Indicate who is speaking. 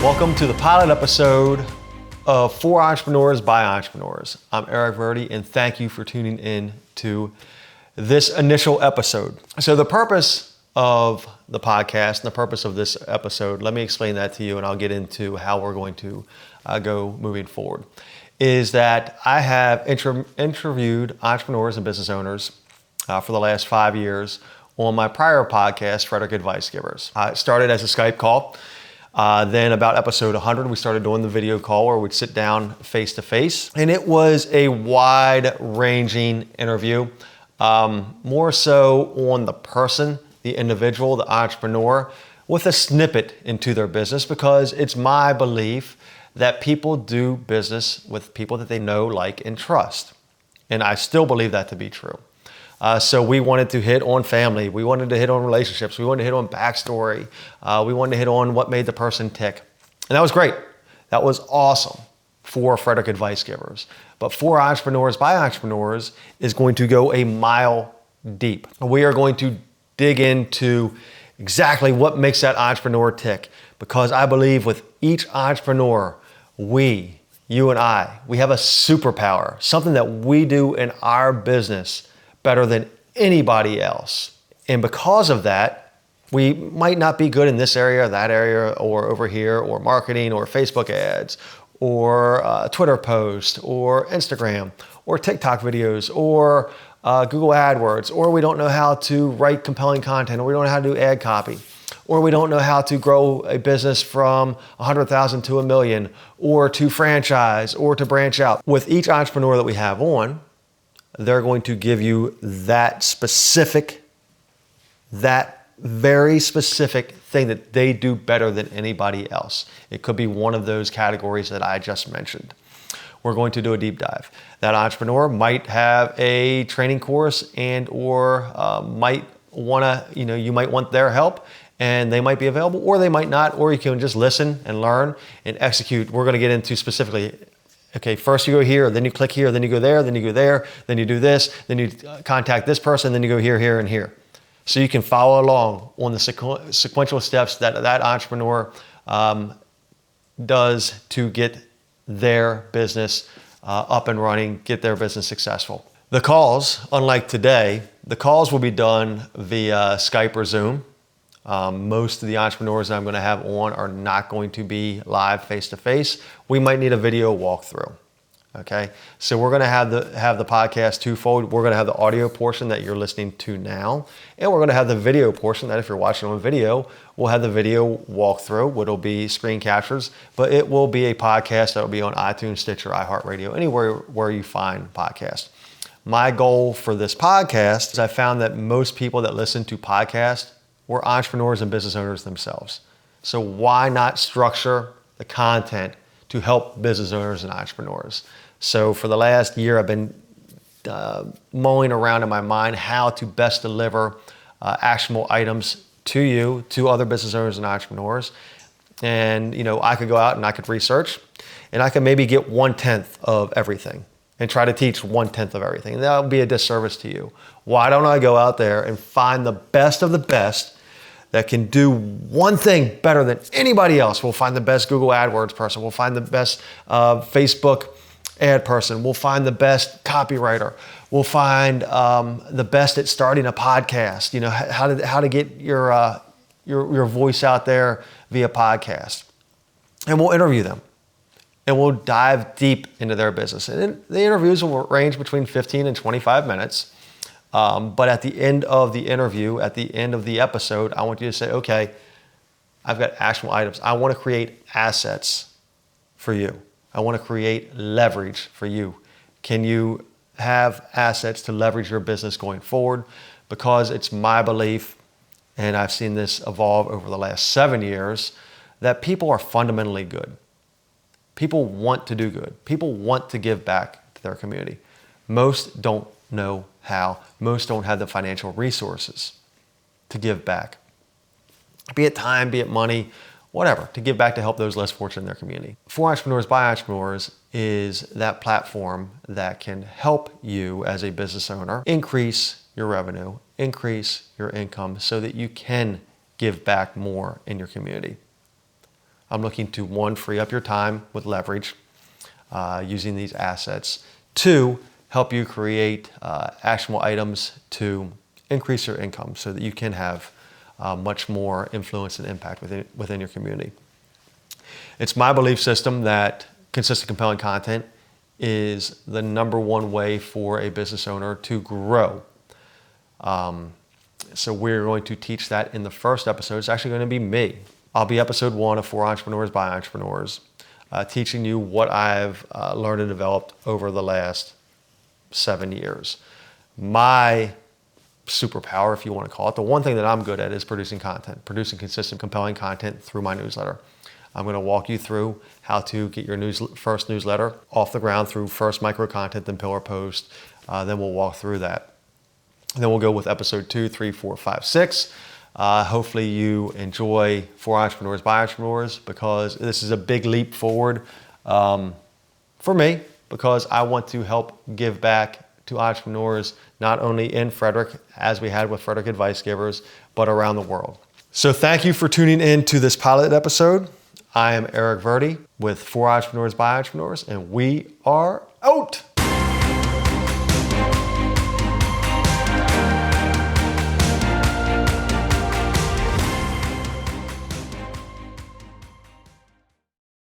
Speaker 1: Welcome to the pilot episode of For Entrepreneurs by Entrepreneurs. I'm Eric Verdi, and thank you for tuning in to this initial episode. So the purpose of the podcast and the purpose of this episode, let me explain that to you, and I'll get into how we're going to go moving forward, is that I have interviewed entrepreneurs and business owners for the last 5 years on my prior podcast, Frederick Advice Givers. It started as a Skype call. Then about episode 100, we started doing the video call where we'd sit down face to face. And it was a wide ranging interview, more so on the person, the individual, the entrepreneur, with a snippet into their business, because it's my belief that people do business with people that they know, like, and trust. And I still believe that to be true. So we wanted to hit on family. We wanted to hit on relationships. We wanted to hit on backstory. We wanted to hit on what made the person tick. And that was great. That was awesome for Frederick Advice Givers. But For Entrepreneurs by Entrepreneurs is going to go a mile deep. We are going to dig into exactly what makes that entrepreneur tick. Because I believe with each entrepreneur, you and I, we have a superpower, something that we do in our business better than anybody else. And because of that, we might not be good in this area, that area, or over here, or marketing, or Facebook ads, or Twitter posts, or Instagram, or TikTok videos, or Google AdWords, or we don't know how to write compelling content, or we don't know how to do ad copy, or we don't know how to grow a business from 100,000 to 1 million, or to franchise, or to branch out. With each entrepreneur that we have on, they're going to give you that very specific thing that they do better than anybody else. It could be one of those categories that I just mentioned. We're going to do a deep dive. That entrepreneur might have a training course or might want to, you might want their help, and they might be available, or they might not, or you can just listen and learn and execute. We're going to get into specifically, okay, first you go here, then you click here, then you go there, then you go there, then you do this, then you contact this person, then you go here, here, and here. So you can follow along on the sequential steps that entrepreneur does to get their business up and running, get their business successful. The calls, unlike today, the calls will be done via Skype or Zoom. Most of the entrepreneurs that I'm going to have on are not going to be live face-to-face. We might need a video walkthrough. Okay, so we're going to have the podcast twofold. We're going to have the audio portion that you're listening to now, and we're going to have the video portion that if you're watching on video, we'll have the video walkthrough, which will be screen captures, but it will be a podcast that will be on iTunes, Stitcher, iHeartRadio, anywhere where you find podcasts. My goal for this podcast is I found that most people that listen to podcasts were entrepreneurs and business owners themselves. So why not structure the content to help business owners and entrepreneurs? So for the last year, I've been mulling around in my mind how to best deliver actionable items to you, to other business owners and entrepreneurs. And I could go out and I could research, and I could maybe get 1/10 of everything and try to teach 1/10 of everything. And that would be a disservice to you. Why don't I go out there and find the best of the best that can do one thing better than anybody else? We'll find the best Google AdWords person. We'll find the best Facebook ad person. We'll find the best copywriter. We'll find the best at starting a podcast. How to get your voice out there via podcast. And we'll interview them. And we'll dive deep into their business. And the interviews will range between 15 and 25 minutes. But at the end of the interview, at the end of the episode, I want you to say, okay, I've got actionable items. I want to create assets for you. I want to create leverage for you. Can you have assets to leverage your business going forward? Because it's my belief, and I've seen this evolve over the last 7 years, that people are fundamentally good. People want to do good. People want to give back to their community. Most don't know how. Most don't have the financial resources to give back. Be it time, be it money, whatever, to give back to help those less fortunate in their community. For Entrepreneurs by Entrepreneurs is that platform that can help you as a business owner increase your revenue, increase your income so that you can give back more in your community. I'm looking to, one, free up your time with leverage using these assets. Two, help you create actionable items to increase your income so that you can have much more influence and impact within your community. It's my belief system that consistent, compelling content is the number one way for a business owner to grow. So we're going to teach that in the first episode. It's actually going to be me. I'll be episode 1 of For Entrepreneurs by Entrepreneurs, teaching you what I've learned and developed over the last 7 years. My superpower, if you want to call it, the one thing that I'm good at is producing content, producing consistent, compelling content through my newsletter. I'm going to walk you through how to get your first newsletter off the ground through first micro content, then pillar post. Then we'll walk through that. And then we'll go with episode 2, 3, 4, 5, 6. Hopefully you enjoy For Entrepreneurs by Entrepreneurs, because this is a big leap forward for me, because I want to help give back to entrepreneurs, not only in Frederick, as we had with Frederick Advice Givers, but around the world. So thank you for tuning in to this pilot episode. I am Eric Verdi with For Entrepreneurs by Entrepreneurs, and we are out.